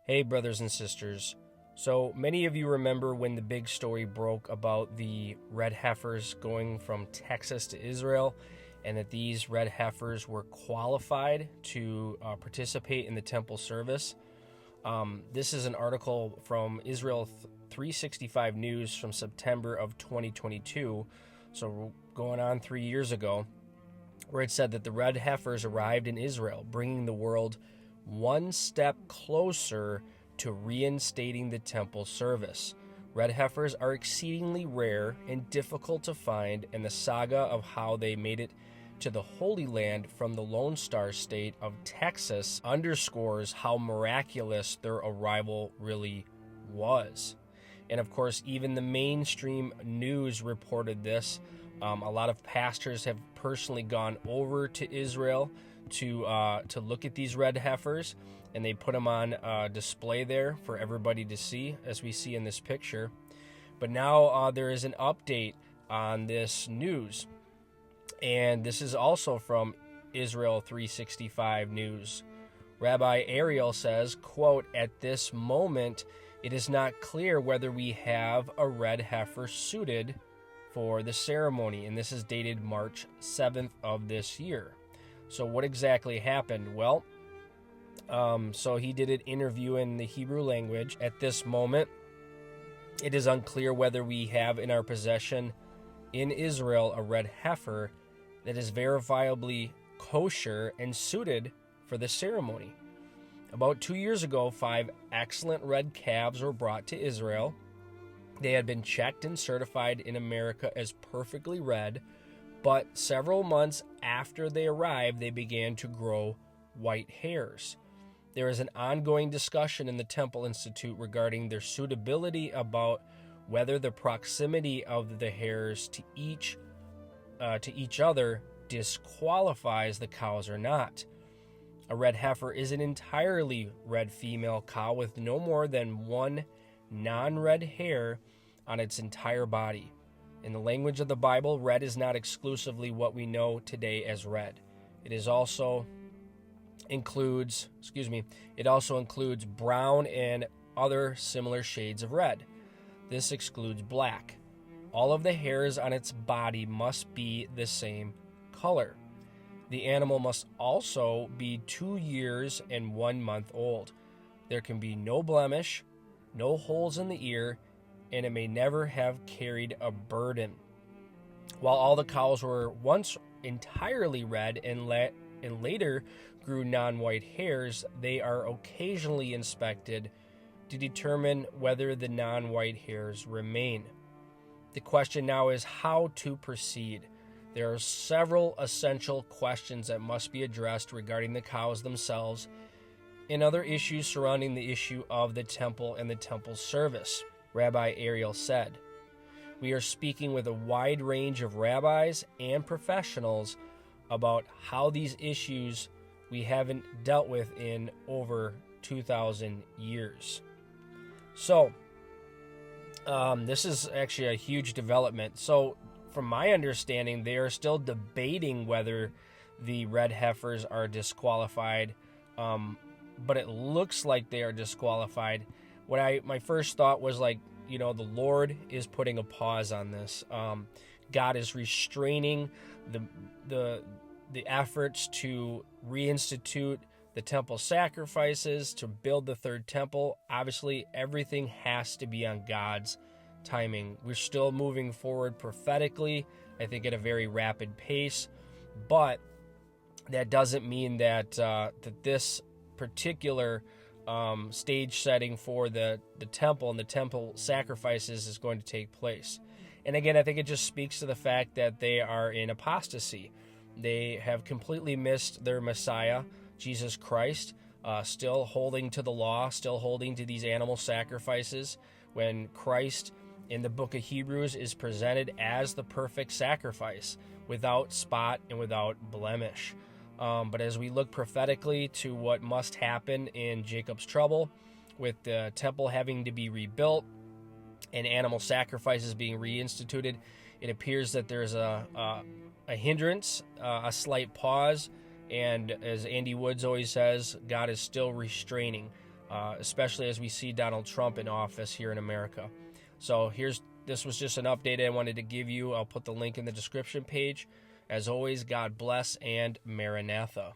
Hey, brothers and sisters. So many of you remember when the big story broke about the Red Heifers going from Texas to Israel, and that these Red Heifers were qualified to participate in the temple service. This is an article from Israel 365 News from September of 2022, so going on 3 years ago, where it said that the Red Heifers arrived in Israel, bringing the world one step closer to reinstating the temple service. Red heifers are exceedingly rare and difficult to find, and the saga of how they made it to the Holy Land from the Lone Star State of Texas underscores how miraculous their arrival really was. And of course, even the mainstream news reported this. A lot of pastors have personally gone over to Israel to look at these red heifers, and they put them on display there for everybody to see, as we see in this picture. But now there is an update on this news, and this is also from Israel 365 News. Rabbi Ariel says, quote, "At this moment, it is not clear whether we have a red heifer suited for the ceremony," and this is dated March 7th of this year. So what exactly happened? Well, so he did an interview in the Hebrew language. At this moment, it is unclear whether we have in our possession in Israel a red heifer that is verifiably kosher and suited for the ceremony. About 2 years ago, 5 excellent red calves were brought to Israel. They had been checked and certified in America as perfectly red, but several months after they arrived, they began to grow white hairs. There is an ongoing discussion in the Temple Institute regarding their suitability, about whether the proximity of the hairs to each other disqualifies the cows or not. A red heifer is an entirely red female cow with no more than one non-red hair on its entire body. In the language of the Bible, red is not exclusively what we know today as red. It also includes brown and other similar shades of red. This excludes black. All of the hairs on its body must be the same color. The animal must also be 2 years and 1 month old. There can be no blemish, no holes in the ear, and it may never have carried a burden. While all the cows were once entirely red and later grew non-white hairs, they are occasionally inspected to determine whether the non-white hairs remain. The question now is how to proceed. There are several essential questions that must be addressed regarding the cows themselves and other issues surrounding the issue of the temple and the temple service. Rabbi Ariel said, "We are speaking with a wide range of rabbis and professionals about how these issues we haven't dealt with in over 2,000 years. So, this is actually a huge development. So, from my understanding, they are still debating whether the red heifers are disqualified, but it looks like they are disqualified. My first thought was the Lord is putting a pause on this. God is restraining the efforts to reinstitute the temple sacrifices, to build the third temple. Obviously, everything has to be on God's timing. We're still moving forward prophetically, I think at a very rapid pace, but that doesn't mean that this particular stage setting for the temple and the temple sacrifices is going to take place. And again, I think it just speaks to the fact that they are in apostasy. They have completely missed their Messiah, Jesus Christ, still holding to the law, still holding to these animal sacrifices, when Christ in the book of Hebrews is presented as the perfect sacrifice, without spot and without blemish. But as we look prophetically to what must happen in Jacob's trouble, with the temple having to be rebuilt and animal sacrifices being reinstituted, it appears that there's a hindrance, a slight pause, and as Andy Woods always says, God is still restraining. especially as we see Donald Trump in office here in America. So this was just an update I wanted to give you. I'll put the link in the description page. As always, God bless and Maranatha.